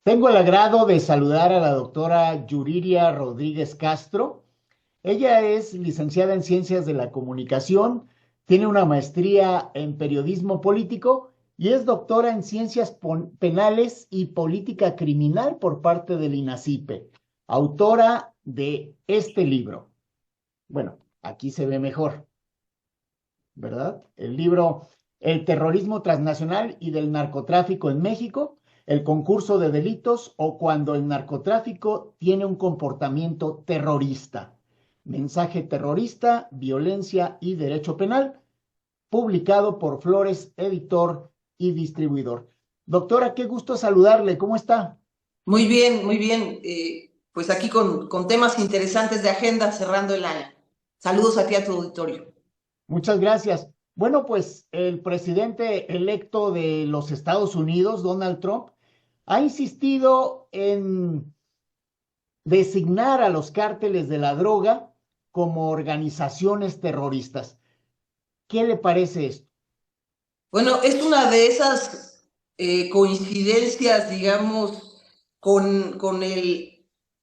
Tengo el agrado de saludar a la doctora Yuriria Rodríguez Castro. Ella es licenciada en Ciencias de la Comunicación, tiene una maestría en Periodismo Político y es doctora en Ciencias Penales y Política Criminal por parte del INACIPE, autora de este libro. Bueno, aquí se ve mejor, ¿verdad? El libro El terrorismo transnacional y del narcotráfico en México, el concurso de delitos o cuando el narcotráfico tiene un comportamiento terrorista. Mensaje terrorista, violencia y derecho penal, publicado por Flores, editor y distribuidor. Doctora, qué gusto saludarle. ¿Cómo está? Muy bien, muy bien. Pues aquí con temas interesantes de agenda cerrando el año. Saludos aquí a tu auditorio. Muchas gracias. Bueno, pues el presidente electo de los Estados Unidos, Donald Trump, ha insistido en designar a los cárteles de la droga como organizaciones terroristas. ¿Qué le parece esto? Bueno, es una de esas coincidencias, digamos,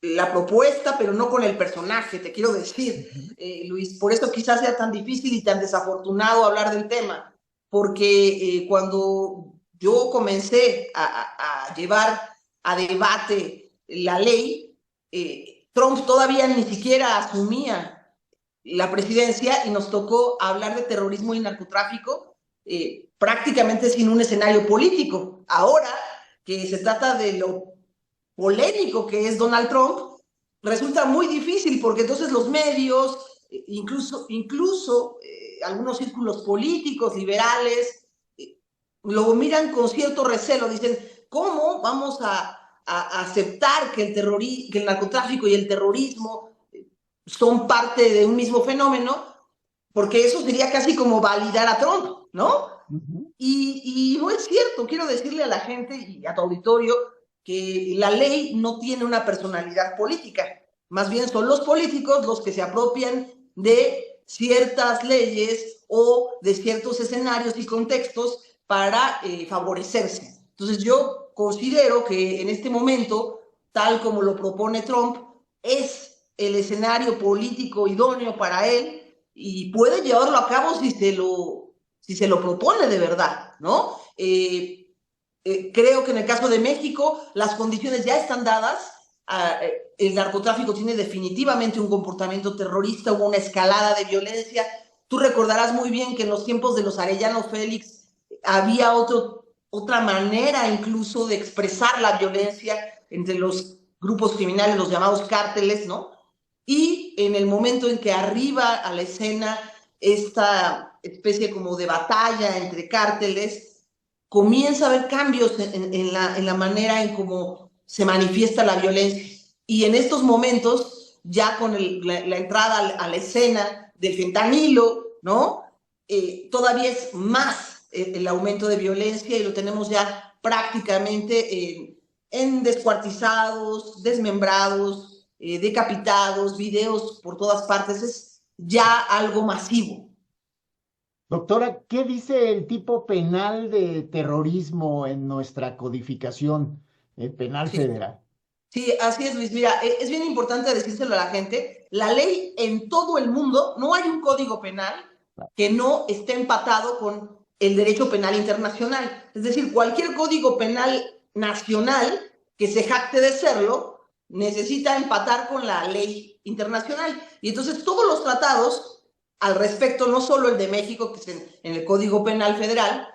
la propuesta, pero no con el personaje, te quiero decir, Ujú. Luis. Por eso quizás sea tan difícil y tan desafortunado hablar del tema, porque cuando yo comencé a llevar a debate la ley, Trump todavía ni siquiera asumía la presidencia y nos tocó hablar de terrorismo y narcotráfico prácticamente sin un escenario político. Ahora que se trata de lo polémico que es Donald Trump, resulta muy difícil porque entonces los medios, incluso algunos círculos políticos, liberales, lo miran con cierto recelo, dicen, ¿cómo vamos a aceptar que que el narcotráfico y el terrorismo son parte de un mismo fenómeno? Porque eso sería casi como validar a Trump, ¿no? Ujú. Y no es cierto, quiero decirle a la gente y a tu auditorio que la ley no tiene una personalidad política, más bien son los políticos los que se apropian de ciertas leyes o de ciertos escenarios y contextos para favorecerse. Entonces yo considero que en este momento, tal como lo propone Trump, es el escenario político idóneo para él y puede llevarlo a cabo si se lo propone de verdad, ¿no? Creo que en el caso de México las condiciones ya están dadas. El narcotráfico tiene definitivamente un comportamiento terrorista, hubo una escalada de violencia. Tú recordarás muy bien que en los tiempos de los Arellano Félix había otra manera incluso de expresar la violencia entre los grupos criminales, los llamados cárteles, ¿no? Y en el momento en que arriba a la escena esta especie como de batalla entre cárteles, comienza a haber cambios en la manera en cómo se manifiesta la violencia. Y en estos momentos, ya con la entrada a la escena del fentanilo, ¿no? Todavía es más el aumento de violencia y lo tenemos ya prácticamente en descuartizados, desmembrados, decapitados, videos por todas partes. Es ya algo masivo. Doctora, ¿qué dice el tipo penal de terrorismo en nuestra codificación penal Sí. federal? Sí, así es, Luis. Mira, es bien importante decírselo a la gente. La ley en todo el mundo, no hay un código penal que no esté empatado con el derecho penal internacional. Es decir, cualquier código penal nacional que se jacte de serlo necesita empatar con la ley internacional. Y entonces todos los tratados al respecto, no solo el de México, que es en el Código Penal Federal,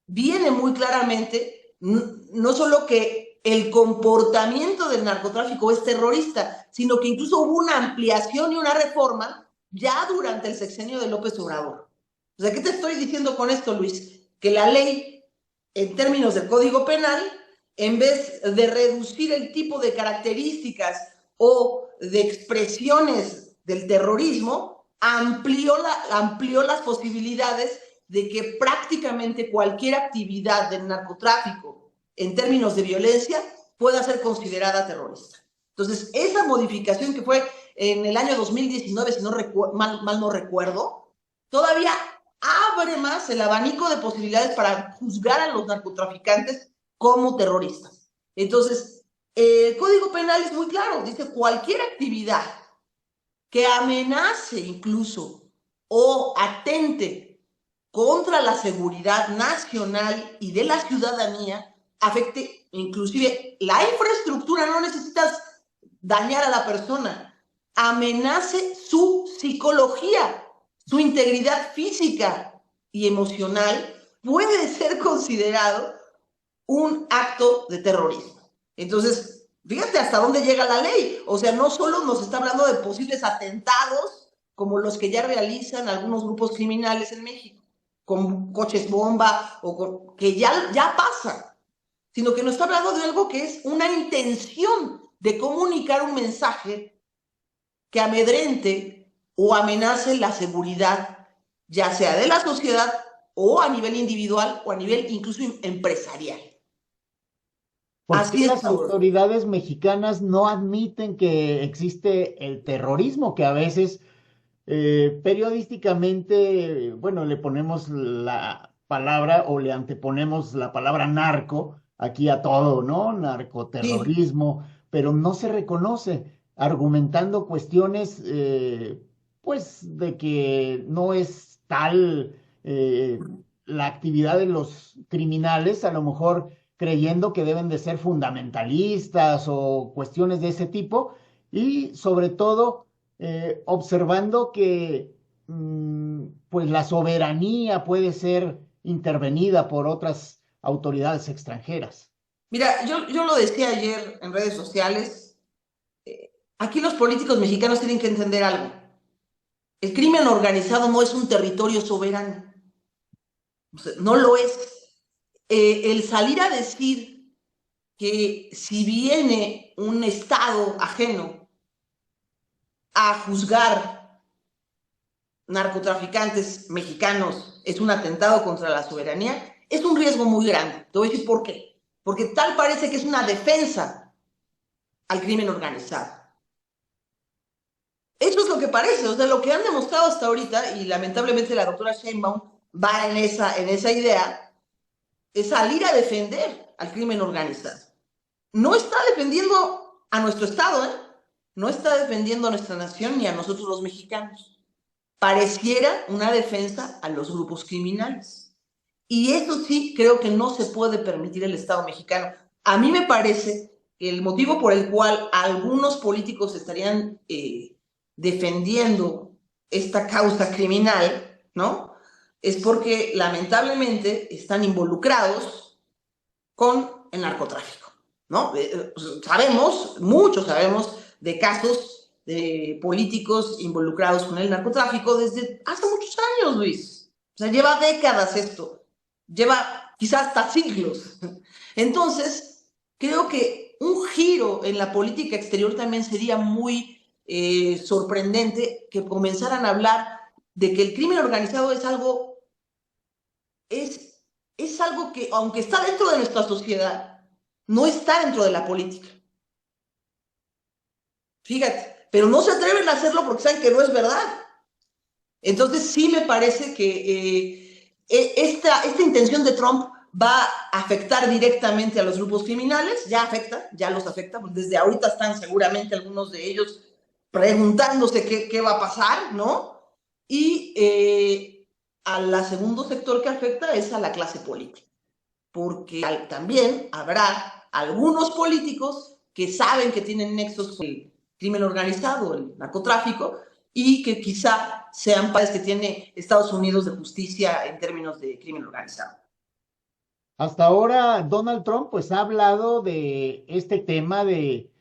viene muy claramente, no solo que el comportamiento del narcotráfico es terrorista, sino que incluso hubo una ampliación y una reforma ya durante el sexenio de López Obrador. O sea, ¿qué te estoy diciendo con esto, Luis? Que la ley, en términos del Código Penal, en vez de reducir el tipo de características o de expresiones del terrorismo, amplió las posibilidades de que prácticamente cualquier actividad del narcotráfico en términos de violencia pueda ser considerada terrorista. Entonces, esa modificación que fue en el año 2019, si no mal no recuerdo, todavía abre más el abanico de posibilidades para juzgar a los narcotraficantes como terroristas. Entonces, El Código Penal es muy claro, dice cualquier actividad que amenace incluso o atente contra la seguridad nacional y de la ciudadanía, afecte inclusive la infraestructura, no necesitas dañar a la persona, amenace su psicología, su integridad física y emocional, puede ser considerado un acto de terrorismo. Entonces, fíjate hasta dónde llega la ley. O sea, no solo nos está hablando de posibles atentados como los que ya realizan algunos grupos criminales en México, con coches bomba o con, que ya pasan, sino que nos está hablando de algo que es una intención de comunicar un mensaje que amedrente o amenace la seguridad, ya sea de la sociedad o a nivel individual o a nivel incluso empresarial. ¿Por qué Así es, las autoridades mexicanas no admiten que existe el terrorismo, que a veces periodísticamente, bueno, le ponemos la palabra o le anteponemos la palabra narco aquí a todo, ¿no? sí. Narcoterrorismo, pero no se reconoce, argumentando cuestiones, pues, de que no es tal la actividad de los criminales, a lo mejor creyendo que deben de ser fundamentalistas o cuestiones de ese tipo, y sobre todo observando que pues la soberanía puede ser intervenida por otras autoridades extranjeras. Mira, yo lo decía ayer en redes sociales, aquí los políticos mexicanos tienen que entender algo. El crimen organizado no es un territorio soberano, o sea, no lo es. El salir a decir que si viene un Estado ajeno a juzgar narcotraficantes mexicanos es un atentado contra la soberanía, es un riesgo muy grande. Te voy a decir por qué. Porque tal parece que es una defensa al crimen organizado. Eso es lo que parece, o sea, lo que han demostrado hasta ahorita, y lamentablemente la doctora Sheinbaum va en esa idea, es salir a defender al crimen organizado. No está defendiendo a nuestro Estado, ¿eh? No está defendiendo a nuestra nación ni a nosotros los mexicanos. Pareciera una defensa a los grupos criminales. Y eso sí creo que no se puede permitir el Estado mexicano. A mí me parece que el motivo por el cual algunos políticos estarían defendiendo esta causa criminal, ¿no? Es porque lamentablemente están involucrados con el narcotráfico, ¿no? Sabemos, muchos sabemos de casos de políticos involucrados con el narcotráfico desde hace muchos años, Luis. O sea, lleva décadas esto, lleva quizás hasta siglos. Entonces, creo que un giro en la política exterior también sería muy sorprendente, que comenzaran a hablar de que el crimen organizado es, es algo que, aunque está dentro de nuestra sociedad, no está dentro de la política. Fíjate, pero no se atreven a hacerlo porque saben que no es verdad. Entonces sí me parece que esta intención de Trump va a afectar directamente a los grupos criminales, ya los afecta, pues desde ahorita están seguramente algunos de ellos preguntándose qué va a pasar, ¿no? Y al segundo sector que afecta es a la clase política, porque también habrá algunos políticos que saben que tienen nexos con el crimen organizado, el narcotráfico, y que quizá sean países que tiene Estados Unidos de justicia en términos de crimen organizado. Hasta ahora, Donald Trump pues ha hablado de este tema de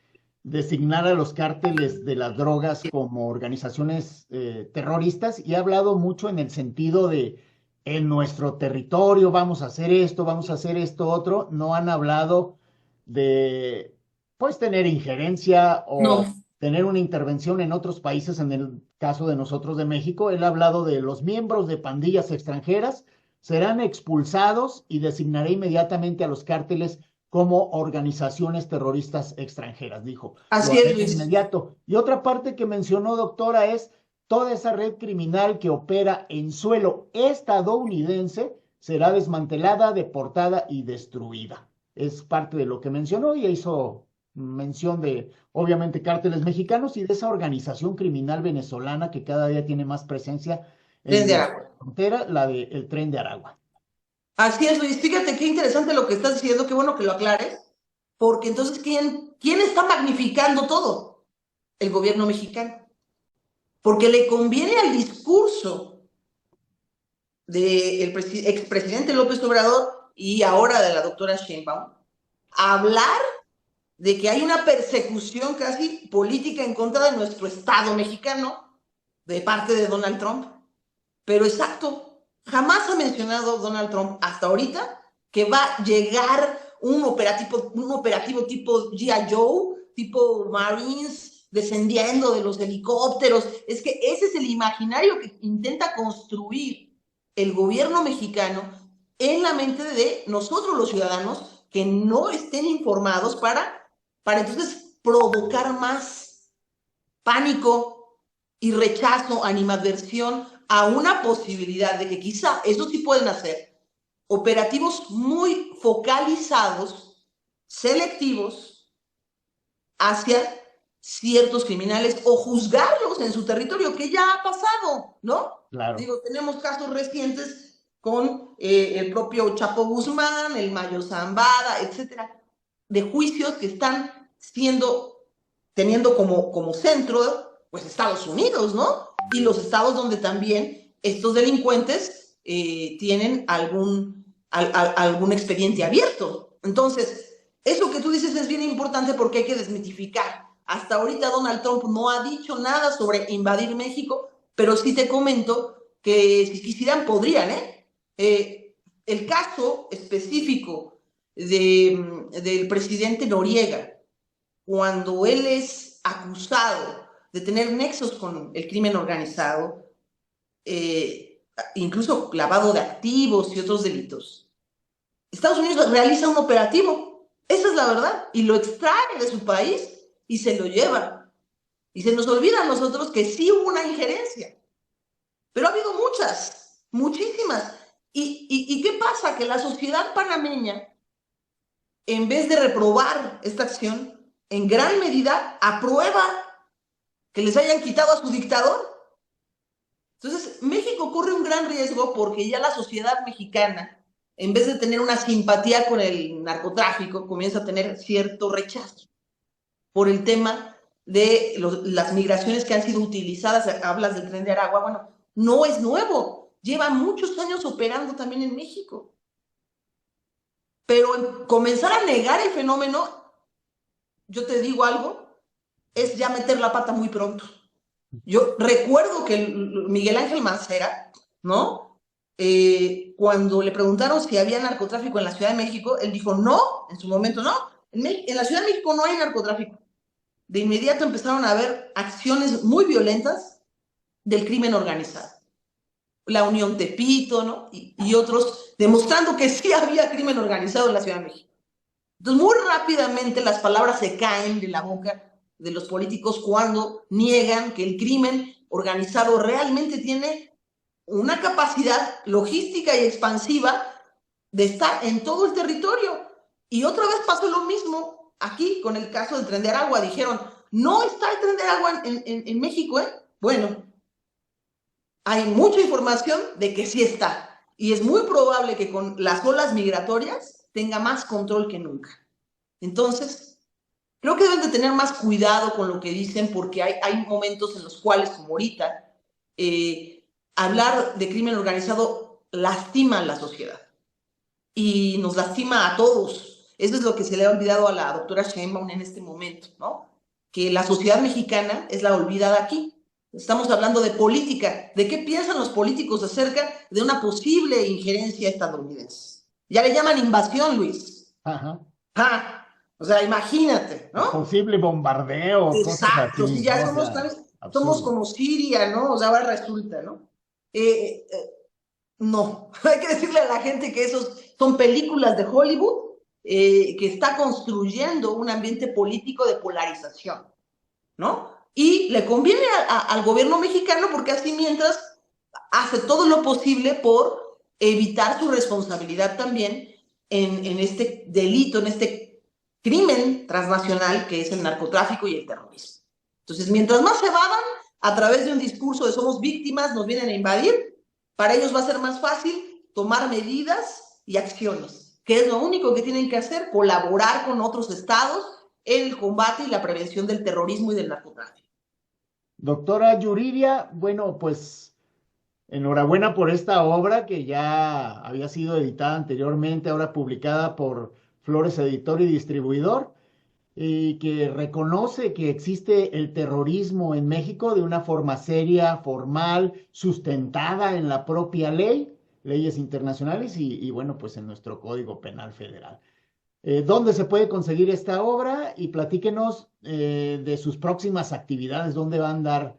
designar a los cárteles de las drogas como organizaciones terroristas y ha hablado mucho en el sentido de en nuestro territorio vamos a hacer esto, vamos a hacer esto otro. No han hablado de pues tener injerencia No. o tener una intervención en otros países, en el caso de nosotros de México. Él ha hablado de los miembros de pandillas extranjeras serán expulsados y designaré inmediatamente a los cárteles como organizaciones terroristas extranjeras, dijo. Lo Así haré es, de Luis. inmediato. Y otra parte que mencionó, doctora, es toda esa red criminal que opera en suelo estadounidense será desmantelada, deportada y destruida. Es parte de lo que mencionó y hizo mención de, obviamente, cárteles mexicanos y de esa organización criminal venezolana que cada día tiene más presencia en Desde nuestra Aragua. frontera, la del Tren de Aragua. Así es, Luis. Fíjate qué interesante lo que estás diciendo, qué bueno que lo aclares, porque entonces, ¿quién está magnificando todo? El gobierno mexicano. Porque le conviene al discurso del expresidente López Obrador y ahora de la doctora Sheinbaum hablar de que hay una persecución casi política en contra de nuestro Estado mexicano de parte de Donald Trump. Pero exacto, jamás ha mencionado Donald Trump hasta ahorita que va a llegar un operativo tipo G.I. Joe, tipo Marines, descendiendo de los helicópteros. Es que ese es el imaginario que intenta construir el gobierno mexicano en la mente de nosotros los ciudadanos que no estén informados para entonces provocar más pánico y rechazo, animadversión a una posibilidad de que quizá eso sí pueden hacer operativos muy focalizados, selectivos, hacia ciertos criminales o juzgarlos en su territorio, que ya ha pasado, ¿no? Claro. Digo, tenemos casos recientes con el propio Chapo Guzmán, el Mayo Zambada, etcétera, de juicios que están teniendo como centro, pues Estados Unidos, ¿no? Y los estados donde también estos delincuentes tienen algún expediente abierto. Entonces, eso que tú dices es bien importante porque hay que desmitificar. Hasta ahorita Donald Trump no ha dicho nada sobre invadir México, pero sí te comento que si quisieran podrían, el caso específico del presidente Noriega, cuando él es acusado de tener nexos con el crimen organizado, incluso lavado de activos y otros delitos, Estados Unidos realiza un operativo, esa es la verdad, y lo extrae de su país y se lo lleva. Y se nos olvida a nosotros que sí hubo una injerencia, pero ha habido muchas, muchísimas. ¿Y qué pasa? Que la sociedad panameña, en vez de reprobar esta acción, en gran medida aprueba que les hayan quitado a su dictador. Entonces, México corre un gran riesgo porque ya la sociedad mexicana, en vez de tener una simpatía con el narcotráfico, comienza a tener cierto rechazo por el tema de las migraciones que han sido utilizadas. Hablas del Tren de Aragua, bueno, no es nuevo, lleva muchos años operando también en México. Pero comenzar a negar el fenómeno, yo te digo algo, es ya meter la pata muy pronto. Yo recuerdo que Miguel Ángel Mancera, ¿no? Cuando le preguntaron si había narcotráfico en la Ciudad de México, él dijo no, en su momento no. En la Ciudad de México no hay narcotráfico. De inmediato empezaron a haber acciones muy violentas del crimen organizado. La Unión Tepito, ¿no? Y otros, demostrando que sí había crimen organizado en la Ciudad de México. Entonces, muy rápidamente las palabras se caen de la boca de los políticos cuando niegan que el crimen organizado realmente tiene una capacidad logística y expansiva de estar en todo el territorio. Y otra vez pasó lo mismo aquí con el caso del Tren de Aragua. Dijeron, no está el Tren de Aragua en México, ¿eh? Bueno, hay mucha información de que sí está. Y es muy probable que con las olas migratorias tenga más control que nunca. Entonces, creo que deben de tener más cuidado con lo que dicen porque hay momentos en los cuales, como ahorita, hablar de crimen organizado lastima a la sociedad y nos lastima a todos. Eso es lo que se le ha olvidado a la doctora Sheinbaum en este momento, ¿no? Que la sociedad mexicana es la olvidada aquí. Estamos hablando de política. ¿De qué piensan los políticos acerca de una posible injerencia estadounidense? Ya le llaman invasión, Luis. Ajá. Ah, o sea, imagínate, ¿no? Posible bombardeo, cosas Exacto, así, si ya ¿no? O somos, sea, somos absurdo. como Siria, ¿no? O sea, ahora resulta, ¿no? No, hay que decirle a la gente que esos son películas de Hollywood que está construyendo un ambiente político de polarización, ¿no? Y le conviene al gobierno mexicano porque así mientras hace todo lo posible por evitar su responsabilidad también en este delito, en este crimen transnacional que es el narcotráfico y el terrorismo. Entonces, mientras más se evadan a través de un discurso de somos víctimas, nos vienen a invadir, para ellos va a ser más fácil tomar medidas y acciones, que es lo único que tienen que hacer, colaborar con otros estados en el combate y la prevención del terrorismo y del narcotráfico. Doctora Yuriria, bueno, pues enhorabuena por esta obra que ya había sido editada anteriormente, ahora publicada por Flores Editor y Distribuidor, y que reconoce que existe el terrorismo en México de una forma seria, formal, sustentada en la propia ley, leyes internacionales y bueno, pues en nuestro Código Penal Federal. ¿Dónde se puede conseguir esta obra? Y platíquenos de sus próximas actividades, dónde va a andar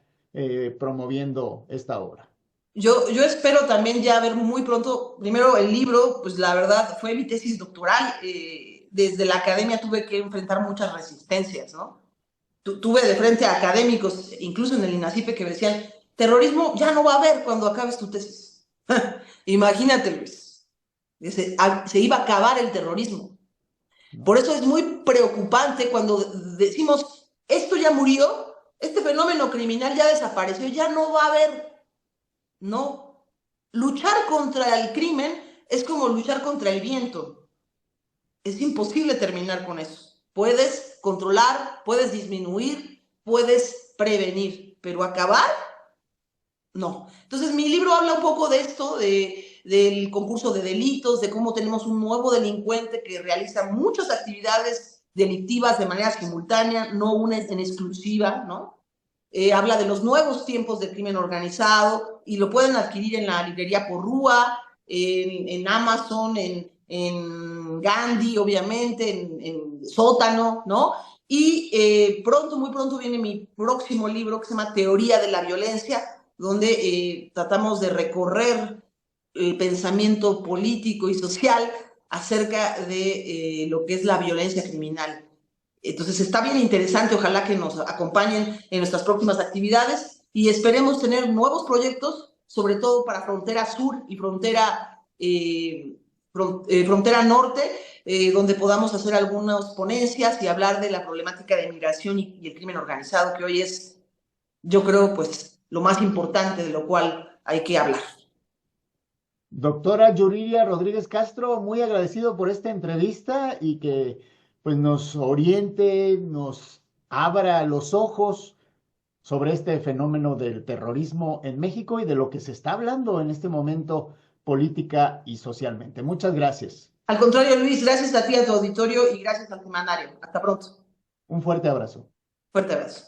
promoviendo esta obra. Yo espero también ya ver muy pronto, primero el libro, pues la verdad fue mi tesis doctoral, desde la academia tuve que enfrentar muchas resistencias, ¿no? Tuve de frente a académicos, incluso en el INACIPE, que me decían, terrorismo ya no va a haber cuando acabes tu tesis. Imagínate, Luis, se iba a acabar el terrorismo. Por eso es muy preocupante cuando decimos, esto ya murió, este fenómeno criminal ya desapareció, ya no va a haber. No. Luchar contra el crimen es como luchar contra el viento. Es imposible terminar con eso. Puedes controlar, puedes disminuir, puedes prevenir, pero acabar, no. Entonces, mi libro habla un poco de esto, del concurso de delitos, de cómo tenemos un nuevo delincuente que realiza muchas actividades delictivas de manera simultánea, no una en exclusiva, ¿no? Habla de los nuevos tiempos del crimen organizado y lo pueden adquirir en la librería Porrúa, en Amazon, en Gandhi, obviamente, en Sótano, ¿no? Y pronto, muy pronto viene mi próximo libro que se llama Teoría de la Violencia, donde tratamos de recorrer el pensamiento político y social acerca de lo que es la violencia criminal. Entonces está bien interesante, ojalá que nos acompañen en nuestras próximas actividades y esperemos tener nuevos proyectos, sobre todo para frontera sur y frontera norte, donde podamos hacer algunas ponencias y hablar de la problemática de migración y el crimen organizado, que hoy es, yo creo, pues lo más importante de lo cual hay que hablar. Doctora Yuriria Rodríguez Castro, muy agradecido por esta entrevista y que pues nos oriente, nos abra los ojos sobre este fenómeno del terrorismo en México y de lo que se está hablando en este momento política y socialmente. Muchas gracias. Al contrario, Luis, gracias a ti, a tu auditorio y gracias al semanario. Hasta pronto. Un fuerte abrazo. Fuerte abrazo.